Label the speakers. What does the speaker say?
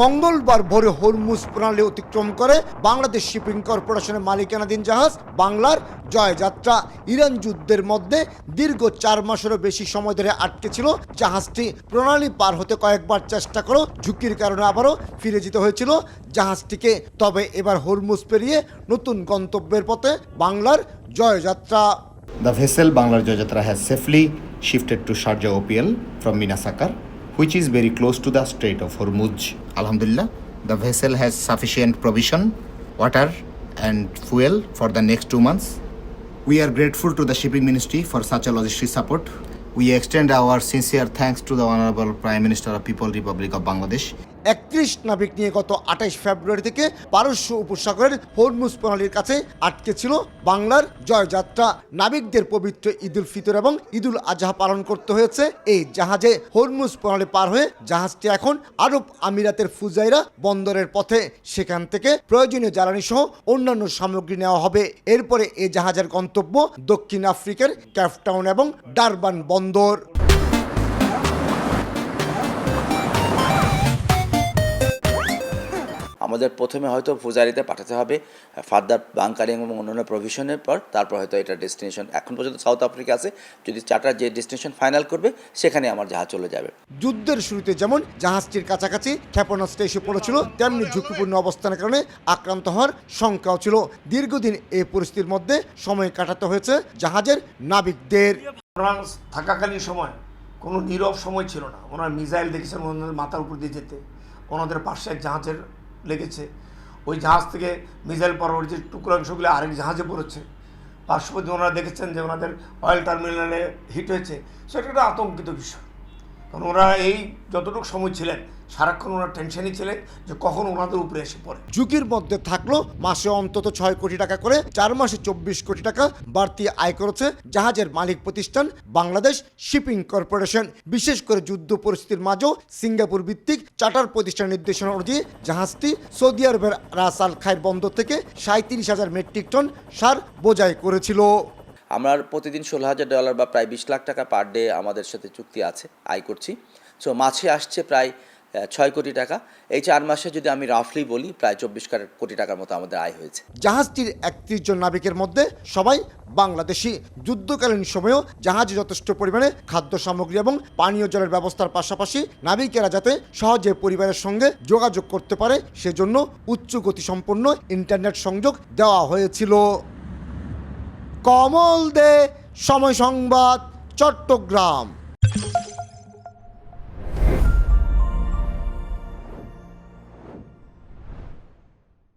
Speaker 1: মঙ্গলবার ভোরে হরমুজ প্রণালী অতিক্রম করে বাংলাদেশ শিপিং কর্পোরেশনের মালিকানাধীন জাহাজ বাংলার জয়যাত্রা ইরান যুদ্ধের মধ্যে দীর্ঘ 4 মাসেরও বেশি সময় ধরে আটকে ছিল। জাহাজটি প্রণালী পার হতে কয়েকবার চেষ্টা করো, ঝুঁকির কারণে আবারও ফিরে যেতে হয়েছিল জাহাজটিকে। তবে এবার হরমুজ পেরিয়ে নতুন গন্তব্যের পথে বাংলার জয়যাত্রা।
Speaker 2: The vessel Banglar Jayatra has safely shifted to Sharjah OPL from Mina Sakar, which is very close to the Strait of Hormuz. Alhamdulillah, the vessel has sufficient provision, water and fuel for the next 2 months. We are grateful to the Shipping Ministry for such a logistic support. We extend our sincere thanks to the Honorable Prime Minister of People's Republic of Bangladesh.
Speaker 1: 31 নাবিক নিয়ে গত 28 ফেব্রুয়ারি থেকে পারস্য উপসাগরের Hormuz প্রণালীর কাছে আটকে ছিল বাংলার জয়যাত্রা। নাবিকদের পবিত্র ঈদুল ফিতর এবং ঈদুল আজহা পালন করতে হয়েছে এই জাহাজে। হরমুজ প্রণালী পার হয়ে জাহাজটি এখন আরব আমিরাতের ফুজাইরা বন্দরের পথে। সেখান থেকে প্রয়োজনীয় জ্বালানি সহ অন্যান্য সামগ্রী নেওয়া হবে। এরপরে এই জাহাজের গন্তব্য দক্ষিণ আফ্রিকার কেপটাউন এবং ডারবান বন্দর।
Speaker 3: আমাদের প্রথমে হয়তো ফুজারিতে পাঠাতে হবে ফার্দার বাংকারিং এবং অন্যান্য প্রভিশনের পর, তারপর হয়তো এটা ডেস্টিনেশন। এখন পর্যন্ত সাউথ আফ্রিকা আছে, যদি চার্টার যে ডেস্টিনেশন ফাইনাল করবে সেখানে আমার জাহাজ চলে যাবে।
Speaker 1: যুদ্ধের শুরুতে যেমন জাহাজটির কাছাকাছি ক্ষেপণাস্ত্র এসে পড়েছিল, তেমনি ঝুঁকিপূর্ণ অবস্থানের কারণে আক্রান্ত হওয়ার শঙ্কাও ছিল। দীর্ঘদিন এই পরিস্থিতির মধ্যে সময় কাটাতে হয়েছে জাহাজের নাবিকদের।
Speaker 4: ফ্রান্স থাকাকালীন সময় কোনো নীরব সময় ছিল না। ওনারা মিসাইল দেখেছেন ওনাদের মাথার উপর দিয়ে যেতে, ওনাদের পাশে এক জাহাজের লেগেছে, ওই জাহাজ থেকে মিসাইল পরবর্তী টুকরাংশগুলো আরেক জাহাজে পড়েছে। পার্শ্ববর্তী ওনারা দেখেছেন যে ওনাদের অয়েল টার্মিনালে হিট হয়েছে। সেটা একটা আতঙ্কিত বিষয়, কারণ ওরা এই যতটুকু সময় ছিলেন সারাক্ষণ ওনারা টেনশনই ছিলেন যে কখন ওনাদের উপরে এসে পড়ে।
Speaker 1: ঝুঁকির মধ্যে থাকলো মাসে অন্তত 6 কোটি টাকা করে 4 মাসে 24 কোটি টাকা বাড়তি আয় করেছে জাহাজের মালিক প্রতিষ্ঠান বাংলাদেশ শিপিং কর্পোরেশন। বিশেষ করে যুদ্ধ পরিস্থিতির মাঝেও সিঙ্গাপুর ভিত্তিক চার্টার প্রতিষ্ঠানের নির্দেশনা অনুযায়ী জাহাজটি সৌদি আরবের রাস আল খাইর বন্দর থেকে 37,000 মেট্রিক টন সার বোঝাই করেছিল।
Speaker 3: আমরা প্রতিদিন $16,000 বা প্রায় 20 লাখ টাকা পার ডে আমাদের সাথে চুক্তি আছে, আয় করছি। সো মাছে আসছে প্রায় 6 কোটি টাকা। এই 4 মাসে যদি আমি রাফলি বলি প্রায় 24 কোটি টাকার মতো আমাদের আয় হয়েছে।
Speaker 1: জাহাজটির 31 জন নাবিকের মধ্যে সবাই বাংলাদেশি। যুদ্ধকালীন সময়েও জাহাজে যথেষ্ট পরিমাণে খাদ্য সামগ্রী এবং পানীয় জলের ব্যবস্থার পাশাপাশি নাবিকেরা যাতে সহজে পরিবারের সঙ্গে যোগাযোগ করতে পারে সেজন্য উচ্চ গতিসম্পন্ন ইন্টারনেট সংযোগ দেওয়া হয়েছিল। কমল দে, সময় সংবাদ, চট্টগ্রাম।